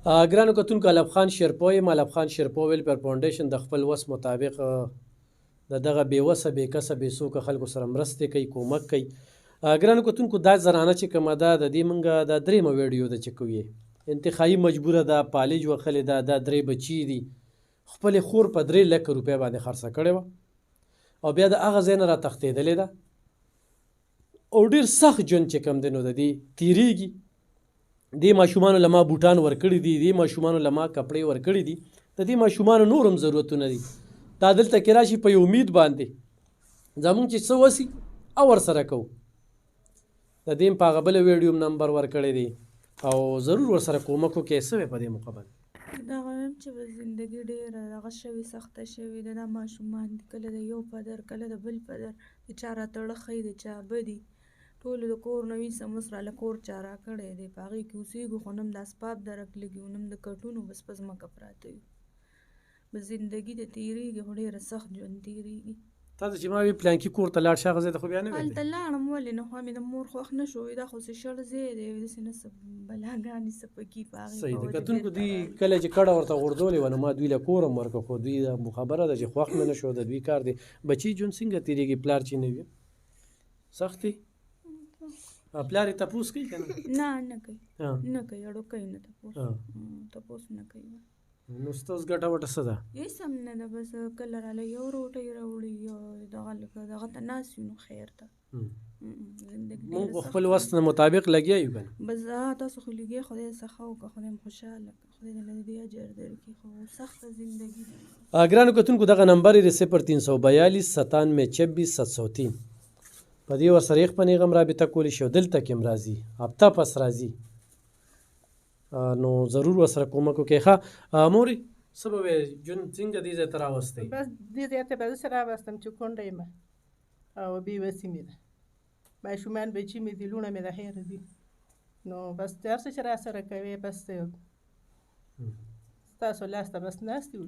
ګرانو کتونکو علب خان شیرپو یم. علب خان شیرپو ویلفیر فاونډیشن د خپل وس مطابق د دغه بېوسه بېکسه بېڅوکه خلکو سره مرستې کوي، کومک کوي. ګرانو کتونکو دا زنانه چې کومه ده د دې موږ دا درېیمه ویډیو ده چې کوو یې انتخایي مجبوره ده، پالج وهلې ده، دا درې بچي دي، خپلې خور په 3 لکه روپۍ باندې خرڅه کړې وه او بیا د هغه ځای نه راتښتېدلې ده او ډېر سخت ژوند چې کوم دی نو د دې تېرېږي. دې ماشومانو له ما بوټان ورکړي دي، دې ماشومانو له ما کپړې ورکړي دي، د دې ماشومانو نور هم ضرورتونه دي. دا دلته کې راشي په یو امید باندې زمونږ چې څه وسي او ورسره کوو. د دې هم په هغه بله ویډیو هم نمبر ورکړی دی او ضرور ورسره کومک وکړئ. څه وی په دې موقع باندې دغه وایم چې په زندګي ډېره دغه شوې سخته شوې ده. دا ماشومان دي کله د یو په در کله د بل په در، د چا راته اړه ښایي د چا بدي. ټولو د کور نه ویسه اوس راله کور چا راکړی دی، په هغې کې اوسېږو خو نه هم د اسباب درک لګي او نه هم د کټونو بس په ځمکه پراته یو. بس زندګي د تېرېږي خو ډېره سخت ژوند تېرېږي. تاسو چې ما وی پلانکي کور ته لاړ شه هغه ځای ته خو بیا نه وې هلته لاړم ولې نه خو مې د مور خوښ نه شو. دا خو څه شړ ځای دی داسې نه څه بلاګانې څه پکې په هغې صحیح ده. کتونکو دوی کله چې کډه ورته غورځولې وه نو ما دوی له کور هم ورکړه خو دوی دا خبره ده چې خوښ مې نه شو. د دوی کار دی. بچي ژوند څنګه تېرېږي پلار چې نه وي سخت دی. پلار یې تپوس کوي که نه؟ نه کوي، نه کوي، اړو کوي نه تپوس نه کوي. نو ستاسو ګټه وټه څه ده؟ هېڅ هم نه ده. بس کله راله یو روټۍ راوړي یو دغه لکه دغه ته ناست یو نو خیر ته مونږ په خپل وس مطابق لګیا یو که نه؟ بس تاسو خو لګیا خدای څخه وکړه، خدای هم خوشحاله کړه، خدای دې له دې اجر درکړي. خو سخته زندګي ده. ګرانو کتونکو دغه نمبر یې 0342 97 26 703 په دې ورسره یې خپل هم رابطه کولی شي او دلته کې هم راځي، هفته پس راځي نو ضرور ورسره کومک وکړئ. ښه مورې څه به وایې ژوند څنګه دې ځای ته راوستی؟ بس دې ځای ته به داسې راوستم چې کونډه یم او بېوسي مې ده، ماشومان بچي مې دي، لوڼه مې د خیره دي. نو بس هر څه چې راسره کوې بس ستاسو لاس ته بس ناست یو.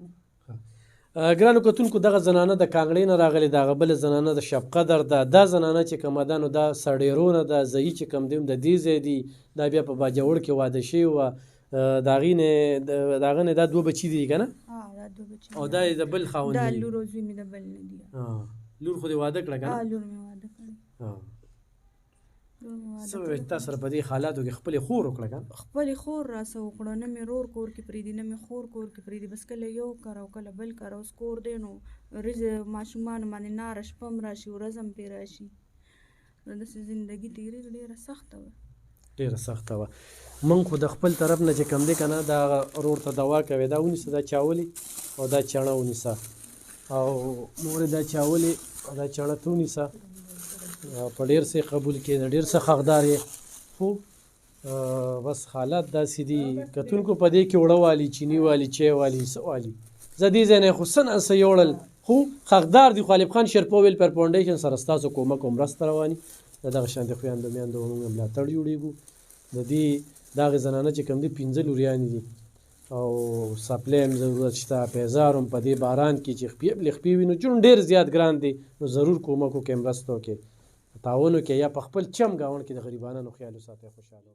ګرانو کتونکو دغه زنانه د کانګړې نه راغلې، د هغه بله زنانه د شب قدر ده. دا زنانه چې کومه ده نو دا سړېرونه ده، ځایي چې کوم دی د دې ځای دي. دا بیا په باجوړ کې واده شوې وه، د هغې نه دا 2 بچي دي که نه؟ دا 2 بچي او دا یې د بل خاوند دا لور او زوی مې د بل نه دي. لور خو دې واده کړه که نه؟ لور مې واده کړې. څه به تا سره په دې حالاتو کې خپلې خور وکړه که نه؟ خپلې خور راسه وکړه، نه مې رور کور کې پرېږدي نه مې خور کور کې پرېږدي. بس کله یو کره او کله بل کره. اوس کور دی نو ماشومانو باندې ناره شپه هم راشي ورځ هم پرې راشي. نو داسې زندګي تېرېږي ډېره سخته وه، ډېره سخته وه. موږ خو د خپل طرف نه چې کوم دی که نه دا رور ته دوا کوې دا ونیسه، دا چاولې او دا چڼه ونیسه او مورې دا چاولې او دا چڼه ته ونیسه. په ډېر څه قبول کې د ډېر څه حقدار یې. خو بس حالات داسې دي کتونکو په دې کې اوړه والي، چیني والي، چای والي، څه والي. زه دې ځای نه خو څه نه څه یوړل خو حقدار دي. خو علب خان شیرپو ویلفیر فاونډیشن سره ستاسو کومک او مرسته رواني. د دغه شانتې خویندو میندو موږ ملاتړ جوړېږو. د دې دغې زنانه چې کوم دي 15 لوریانې دي او سپلی هم ضرورت شته، پیزار هم په دې باران کې چې خپې بلې خپې وي نو ژوند ډېر زیات ګران دی. نو ضرور کومک وکړئ، مرسته وکړئ، تعاون وکړئ، یا په خپل چم ګاونډ کې د غریبانو خیال وساتئ. خوشحاله